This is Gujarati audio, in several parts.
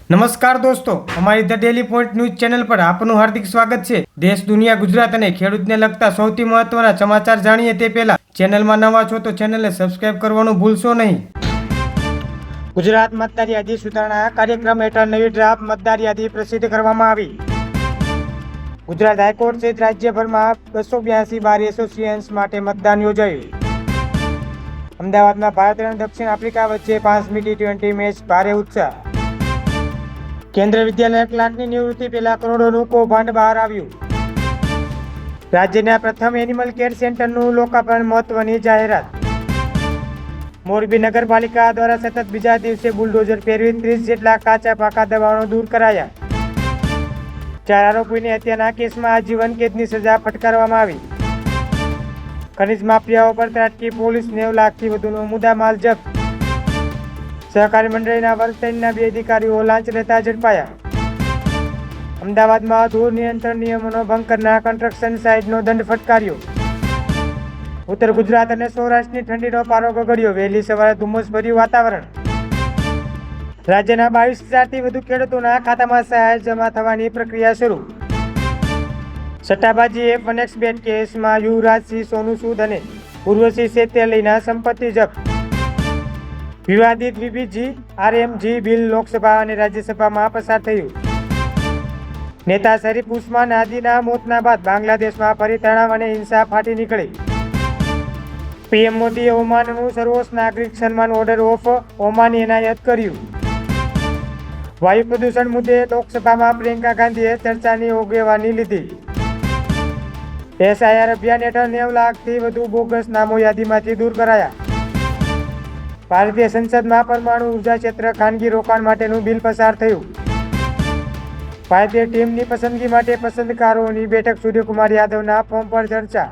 નમસ્કાર દોસ્તો, અમારી the daily point news channel પર આપનું હાર્દિક સ્વાગત છે। દેશ, દુનિયા, ગુજરાત અને ખેડૂતને લગતા સૌથી મહત્વના સમાચાર જાણીએ તે પહેલા ચેનલમાં નવા છો તો ચેનલને સબસ્ક્રાઇબ કરવાનું ભૂલશો નહીં। ગુજરાત મતદાર યાદી સુધારણા કાર્યક્રમ હેઠળ નવી ડ્રાફ્ટ મતદાર યાદી પ્રસિદ્ધ કરવામાં આવી। ગુજરાત હાઈકોર્ટ સહિત રાજ્યભરમાં 282 બાર એસોસિએશન્સ માટે મતદાન યોજાયું। અમદાવાદમાં ભારત અને દક્ષિણ આફ્રિકા વચ્ચે 5મી ટી20 મેચ ભારે ઉત્સાહ। કેન્દ્રીય વિદ્યાલય ક્લાર્કની નિવૃત્તિ પહેલા કરોડોનું કૌભાંડ બહાર આવ્યું। રાજ્યના પ્રથમ એનિમલ કેર સેન્ટરનું લોકાર્પણ, મહત્વની જાહેરાત। મોરબી નગરપાલિકા દ્વારા સતત બીજા દિવસે બુલડોઝર ફેરવી 30 જેટલા કાચા પાકા દબાણો દૂર કરાયા। 4 આરોપીને હત્યાના કેસમાં આજીવન કેદની સજા ફટકારવામાં આવી। ખનીજ માફિયાઓ પર ત્રાટકી પોલીસ, 90 લાખથી વધુનો મુદ્દામાલ જપ્ત। સહકારી મંડળીના વર્ગ 3ના 2 અધિકારીઓ લાંચ લેતા ઝડપાયા। અમદાવાદમાં ધૂળ નિયંત્રણ નિયમોનો ભંગ કરનાર કન્સ્ટ્રક્શન સાઇટનો દંડ ફટકાર્યો। ઉત્તર ગુજરાત અને સૌરાષ્ટ્રની ઠંડીનો પારો ગગડ્યો, વહેલી સવારે ધુમ્મસભર્યું વાતાવરણ। રાજ્યના 22,000થી વધુ ખેડૂતોના ખાતામાં સહાય જમા થવાની પ્રક્રિયા શરૂ। સટ્ટાબાજી F1X બેટ કેસમાં યુવરાજસિંહ, સોનુ સૂદ અને ઉર્વશી શેત્તેલીના સંપત્તિ જપ્ત। વિવાદિત VBG-RMG બિલ લોકસભા અને રાજ્યસભામાં પસાર થયું। નેતા શરીફ ઉસ્માન હાદીના મોતના બાદ બાંગ્લાદેશમાં ફરી તણાવ અને હિંસા ફાટી નીકળી। PM મોદીએ ઓમાનનું સર્વોચ્ચ નાગરિક સન્માન ઓર્ડર ઓફ ઓમાન એનાયત કર્યું। વાયુ પ્રદૂષણ મુદ્દે લોકસભામાં પ્રિયંકા ગાંધીએ ચર્ચાની આગેવાની લીધી। SIR અભિયાન હેઠળ 90 લાખથી વધુ બોગસ નામો યાદીમાંથી દૂર કરાયા। ભારતીય સંસદમાં પરમાણુ ઉર્જા ક્ષેત્ર ખાનગી રોકાણ માટેનું બિલ પસાર થયું। ભારતીય ટીમની પસંદગી માટે પસંદકારોની બેઠક, સૂર્યકુમાર યાદવના ફોર્મ પર ચર્ચા।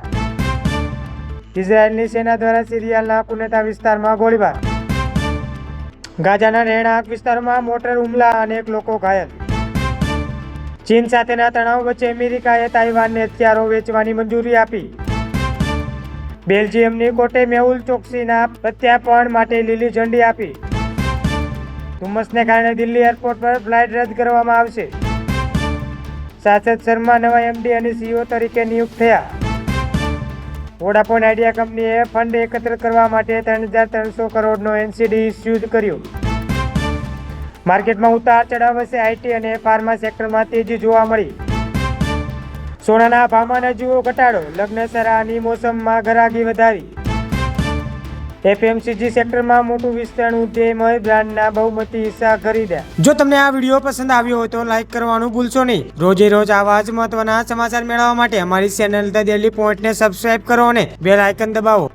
ઇઝરાયેલની સેના દ્વારા સિરિયાના કુનેતા વિસ્તારમાં ગોળીબાર। ગાઝાના રહેણાંક વિસ્તારમાં મોટર હુમલા, અનેક લોકો ઘાયલ। ચીન સાથેના તણાવ વચ્ચે અમેરિકાએ તાઇવાનને હથિયારો વેચવાની મંજૂરી આપી। બેલ્જિયમની કોર્ટે મેહુલ ચોકસીના પ્રત્યાર્પણ માટે લીલી ઝંડી આપી। ધુમ્મસને કારણે દિલ્હી એરપોર્ટ પર ફ્લાઇટ રદ કરવામાં આવશે। સાસદ શર્મા નવા MD અને CEO તરીકે નિયુક્ત થયા। વોડાફોન આઇડિયા કંપનીએ ફંડ એકત્ર કરવા માટે 3,300 કરોડનો NCD ઇસ્યુ કર્યો। માર્કેટમાં ઉતાર ચઢાવ વચ્ચે IT અને ફાર્મા સેક્ટરમાં તેજી જોવા મળી। સોનાના ભાવમાં ન જુઓ ઘટાડો, લગ્નસરાની મોસમમાં ઘરાકી વધારી। FMCG સેક્ટરમાં મોટું વિસ્તરણ, ઉદ્યમય બ્રાન્ડના બહુમતી હિસ્સા ખરીદ્યા। જો તમને આ વિડીયો પસંદ આવ્યો હોય તો લાઈક કરવાનું ભૂલશો નહીં। રોજે રોજ આવા જ મહત્વના સમાચાર મેળવવા માટે અમારી ચેનલ ધ ડેલી પોઈન્ટને સબસ્ક્રાઇબ કરો અને બેલ આઇકન દબાવો।